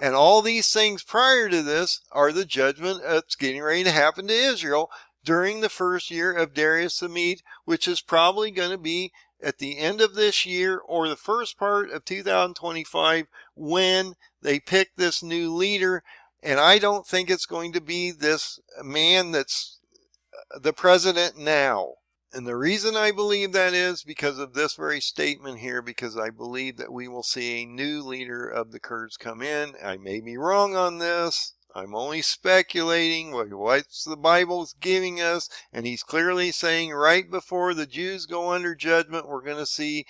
And all these things prior to this are the judgment that's getting ready to happen to Israel during the first year of Darius the Mede, which is probably going to be at the end of this year or the first part of 2025, when they pick this new leader. And I don't think it's going to be this man that's the president now. And the reason I believe that is because of this very statement here, because I believe that we will see a new leader of the Kurds come in. I may be wrong on this. I'm only speculating what the Bible's giving us, and he's clearly saying right before the Jews go under judgment, we're going to see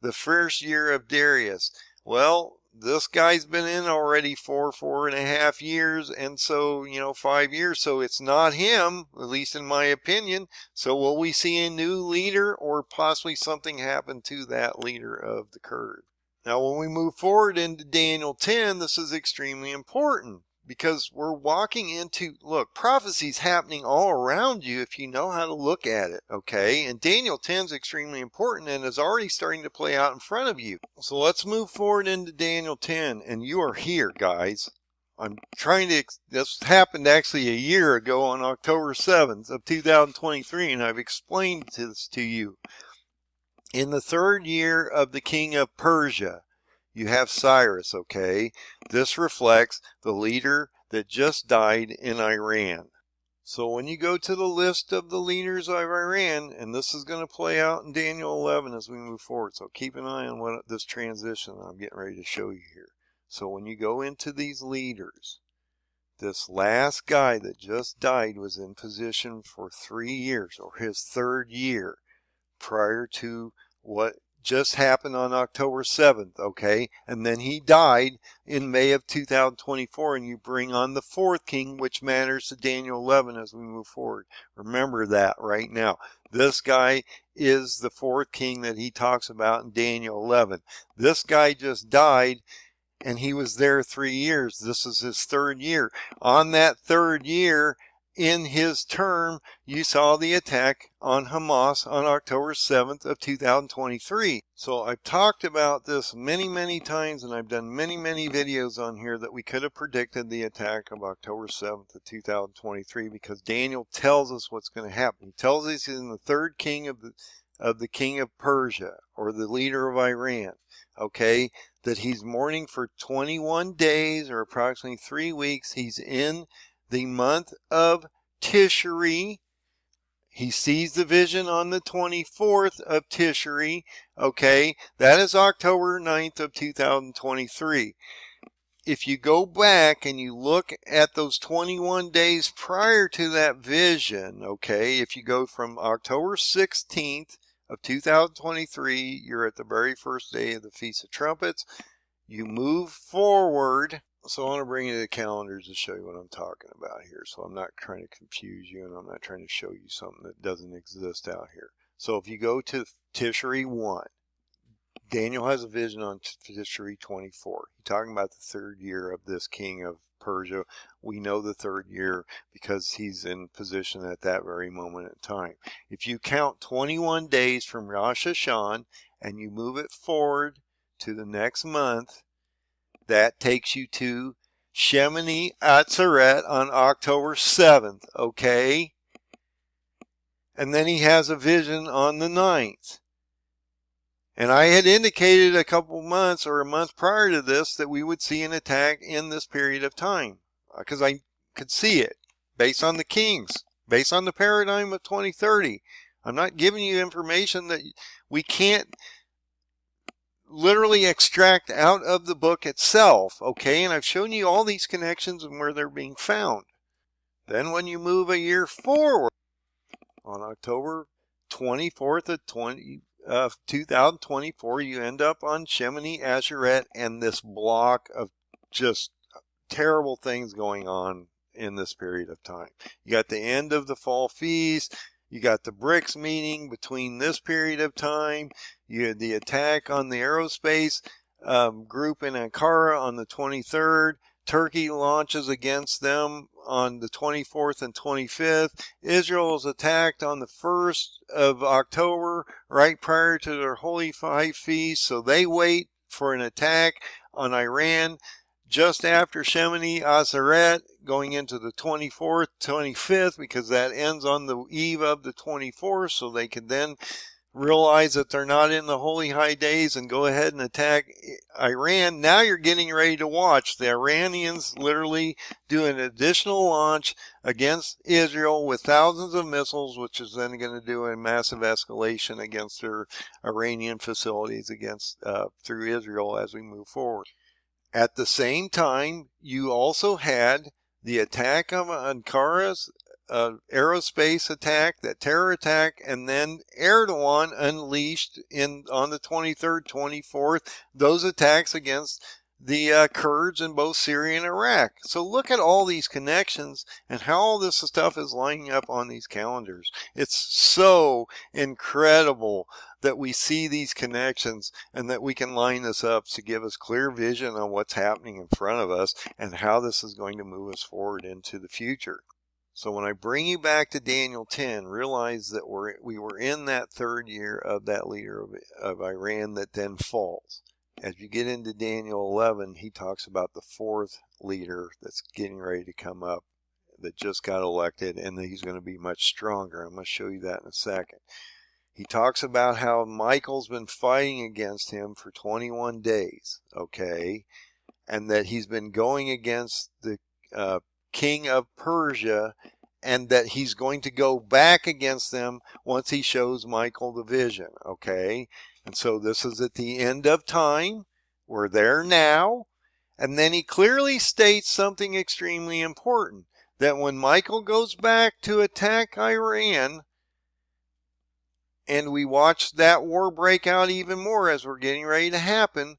the first year of Darius. Well, this guy's been in already 4.5 years, and so, 5 years, so it's not him, at least in my opinion. So will we see a new leader, or possibly something happen to that leader of the Kurds? Now, when we move forward into Daniel 10, this is extremely important, because we're walking into, look, prophecy's happening all around you if you know how to look at it, okay? And Daniel 10 is extremely important and is already starting to play out in front of you. So let's move forward into Daniel 10, and you are here, guys. This happened actually a year ago on October 7th of 2023, and I've explained this to you. In the 3rd year of the king of Persia, you have Cyrus, okay? This reflects the leader that just died in Iran. So when you go to the list of the leaders of Iran, and this is going to play out in Daniel 11 as we move forward, so keep an eye on what this transition I'm getting ready to show you here. So when you go into these leaders, this last guy that just died was in position for 3 years, or his 3rd year, prior to what just happened on October 7th, okay? And then he died in May of 2024, and you bring on the 4th king, which matters to Daniel 11 as we move forward. Remember that right now. This guy is the 4th king that he talks about in Daniel 11. This guy just died, and he was there 3 years. This is his 3rd year. On that 3rd year, in his term, you saw the attack on Hamas on October 7th of 2023. So I've talked about this many, many times, and I've done many, many videos on here that we could have predicted the attack of October 7th of 2023, because Daniel tells us what's going to happen. He tells us he's in the 3rd king of the king of Persia, or the leader of Iran, okay, that he's mourning for 21 days, or approximately 3 weeks. He's in the month of Tishri. He sees the vision on the 24th of Tishri. Okay, that is October 9th of 2023. If you go back and you look at those 21 days prior to that vision, okay, if you go from October 16th of 2023, you're at the very first day of the Feast of Trumpets. You move forward. So I want to bring you to the calendars to show you what I'm talking about here. So I'm not trying to confuse you, and I'm not trying to show you something that doesn't exist out here. So if you go to Tishri 1, Daniel has a vision on Tishri 24. He's talking about the 3rd year of this king of Persia. We know the 3rd year because he's in position at that very moment in time. If you count 21 days from Rosh Hashanah and you move it forward to the next month, that takes you to Shemini Atzeret on October 7th, okay? And then he has a vision on the 9th. And I had indicated a couple months or a month prior to this that we would see an attack in this period of time, because I could see it. based on the kings, based on the paradigm of 2030. I'm not giving you information that we can't literally extract out of the book itself, okay? And I've shown you all these connections and where they're being found. Then when you move a year forward, on October 24th of 2024, you end up on Shemini Atzeret and this block of just terrible things going on in this period of time. You got the end of the fall feast. You got the BRICS meeting between this period of time. You had the attack on the aerospace group in Ankara on the 23rd. Turkey launches against them on the 24th and 25th. Israel is attacked on the 1st of October, right prior to their Holy Five Feast. So they wait for an attack on Iran just after Shemini Atzeret, going into the 24th, 25th, because that ends on the eve of the 24th, so they can then realize that they're not in the holy high days and go ahead and attack Iran. Now you're getting ready to watch the Iranians literally do an additional launch against Israel with thousands of missiles, which is then going to do a massive escalation against their Iranian facilities against through Israel as we move forward. At the same time, you also had the attack of Ankara's aerospace attack, that terror attack, and then Erdogan unleashed on the 23rd, 24th, those attacks against the Kurds in both Syria and Iraq. So look at all these connections and how all this stuff is lining up on these calendars. It's so incredible that we see these connections and that we can line this up to give us clear vision on what's happening in front of us and how this is going to move us forward into the future. So when I bring you back to Daniel 10, realize that we were in that third year of that leader of Iran that then falls. As you get into Daniel 11, he talks about the fourth leader that's getting ready to come up that just got elected, and that he's going to be much stronger. I'm going to show you that in a second. He talks about how Michael's been fighting against him for 21 days, okay, and that he's been going against the king of Persia, and that he's going to go back against them once he shows Michael the vision, okay? And so this is at the end of time. We're there now. And then he clearly states something extremely important, that when Michael goes back to attack Iran, and we watch that war break out even more as we're getting ready to happen,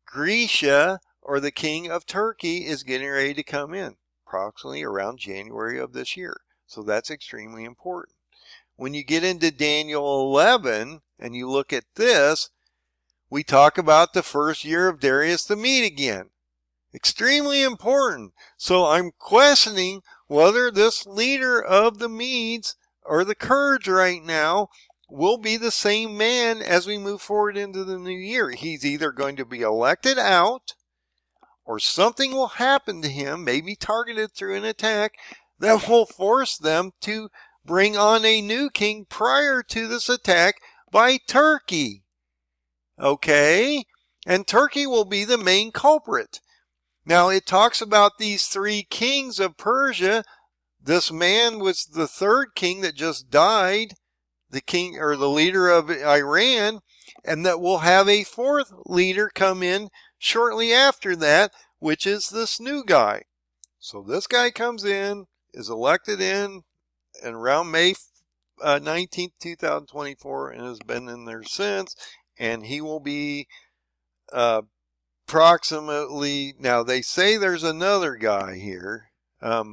Grecia, or the king of Turkey, is getting ready to come in, approximately around January of this year. So that's extremely important. When you get into Daniel 11 and you look at this, we talk about the first year of Darius the Mede again. Extremely important. So I'm questioning whether this leader of the Medes or the Kurds right now will be the same man as we move forward into the new year. He's either going to be elected out, or something will happen to him, maybe targeted through an attack, that will force them to bring on a new king prior to this attack by Turkey. Okay? And Turkey will be the main culprit. Now, it talks about these three kings of Persia. This man was the third king that just died, the king or the leader of Iran, and that will have a fourth leader come in shortly after that, which is this new guy. So this guy comes in, is elected in around May 19th, 2024, and has been in there since, and he will be approximately, now they say there's another guy here,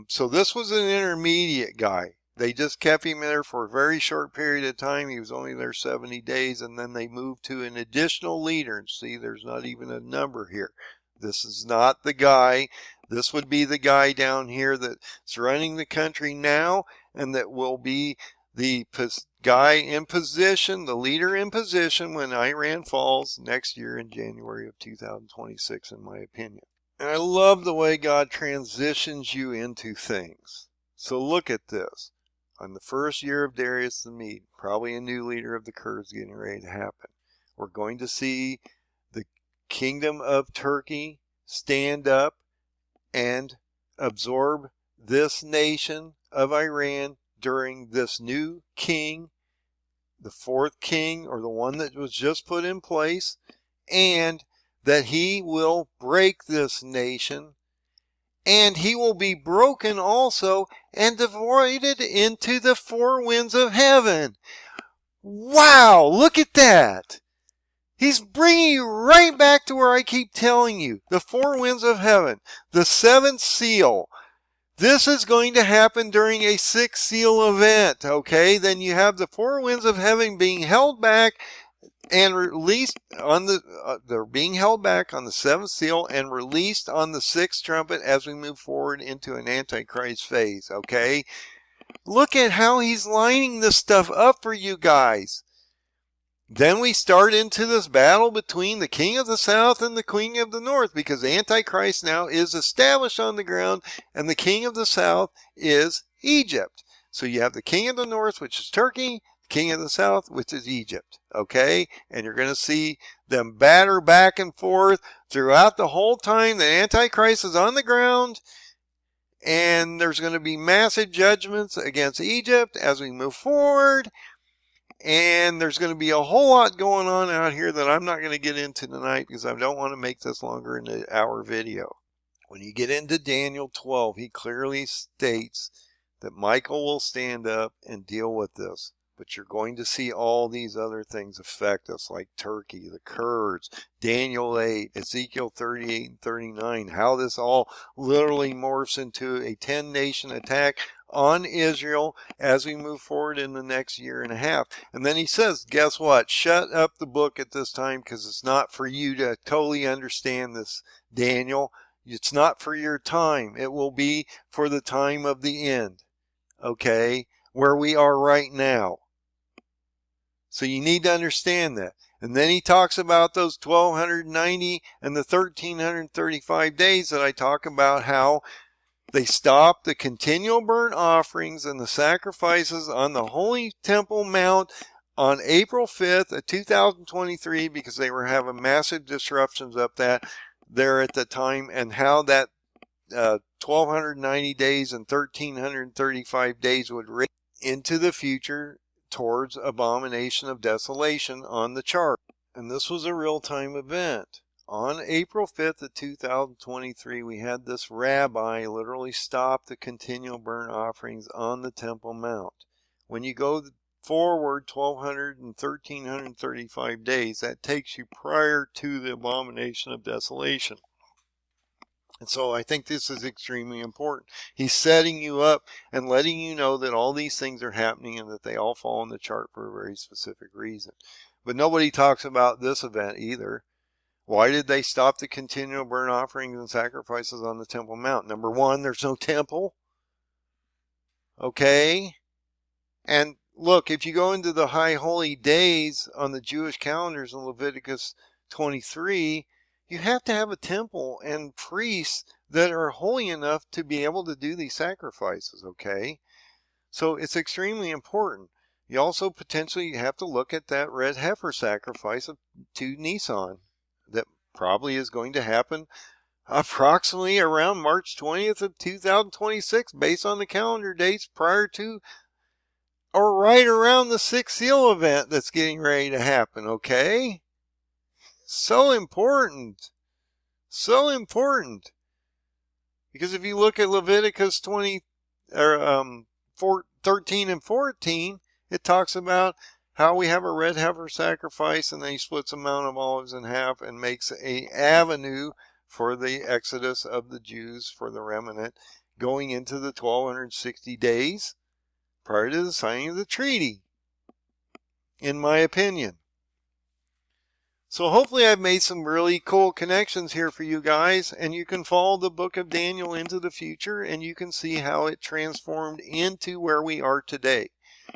so this was an intermediate guy. They just kept him there for a very short period of time. He was only there 70 days, and then they moved to an additional leader. And see, there's not even a number here. This is not the guy. This would be the guy down here that's running the country now, and that will be the guy in position, the leader in position when Iran falls next year in January of 2026, in my opinion. And I love the way God transitions you into things. So look at this. On the first year of Darius the Mede, probably a new leader of the Kurds getting ready to happen. We're going to see the kingdom of Turkey stand up and absorb this nation of Iran during this new king, the fourth king, or the one that was just put in place, and that he will break this nation, and he will be broken also and divided into the four winds of heaven. Wow, look at that. He's bringing you right back to where I keep telling you. The four winds of heaven, the seventh seal. This is going to happen during a sixth seal event, okay? Then you have the four winds of heaven being held back and released on they're being held back on the seventh seal and released on the sixth trumpet as we move forward into an Antichrist phase, okay? Look at how he's lining this stuff up for you guys. Then we start into this battle between the king of the south and the king of the north, because Antichrist now is established on the ground, and the king of the south is Egypt. So you have the king of the north, which is Turkey, the king of the south, which is Egypt. Okay? And you're going to see them batter back and forth throughout the whole time that Antichrist is on the ground. And there's going to be massive judgments against Egypt as we move forward. And there's going to be a whole lot going on out here that I'm not going to get into tonight because I don't want to make this longer in an hour video. When you get into Daniel 12, he clearly states that Michael will stand up and deal with this. But you're going to see all these other things affect us, like Turkey, the Kurds, Daniel 8, Ezekiel 38 and 39, how this all literally morphs into a 10-nation attack on Israel as we move forward in the next year and a half. And then he says, guess what? Shut up the book at this time because it's not for you to totally understand this, Daniel. It's not for your time. It will be for the time of the end. Okay? Where we are right now. So you need to understand that. And then he talks about those 1290 and the 1335 days that I talk about, how they stopped the continual burnt offerings and the sacrifices on the Holy Temple Mount on April 5th of 2023 because they were having massive disruptions up there at the time, and how that 1290 days and 1335 days would rate into the future towards abomination of desolation on the chart. And this was a real-time event. On April 5th of 2023, we had this rabbi literally stop the continual burnt offerings on the Temple Mount. When you go forward 1200 and 1335 days, that takes you prior to the abomination of desolation. And so I think this is extremely important. He's setting you up and letting you know that all these things are happening and that they all fall on the chart for a very specific reason. But nobody talks about this event either. Why did they stop the continual burnt offerings and sacrifices on the Temple Mount? Number one, there's no temple. Okay? And look, if you go into the high holy days on the Jewish calendars in Leviticus 23, you have to have a temple and priests that are holy enough to be able to do these sacrifices, okay? So it's extremely important. You also potentially have to look at that red heifer sacrifice to Nisan that probably is going to happen approximately around March 20th of 2026 based on the calendar dates prior to or right around the sixth seal event that's getting ready to happen, okay? So important. So important. Because if you look at Leviticus 13 and 14, it talks about how we have a red heifer sacrifice, and then he splits the Mount of Olives in half and makes an avenue for the exodus of the Jews for the remnant going into the 1260 days prior to the signing of the treaty, in my opinion. So hopefully I've made some really cool connections here for you guys, and you can follow the book of Daniel into the future, and you can see how it transformed into where we are today.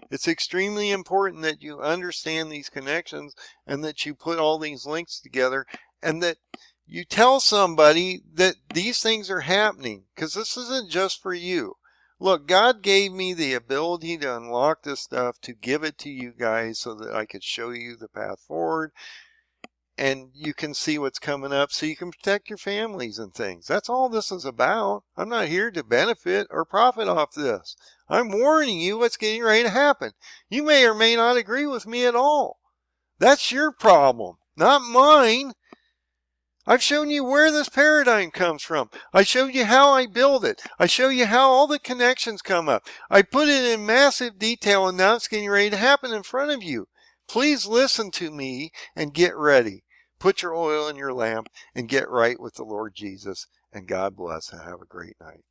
It's extremely important that you understand these connections and that you put all these links together and that you tell somebody that these things are happening, because this isn't just for you. Look, God gave me the ability to unlock this stuff, to give it to you guys so that I could show you the path forward. And you can see what's coming up so you can protect your families and things. That's all this is about. I'm not here to benefit or profit off this. I'm warning you what's getting ready to happen. You may or may not agree with me at all. That's your problem, not mine. I've shown you where this paradigm comes from. I showed you how I build it. I show you how all the connections come up. I put it in massive detail, and now it's getting ready to happen in front of you. Please listen to me and get ready. Put your oil in your lamp and get right with the Lord Jesus. And God bless and have a great night.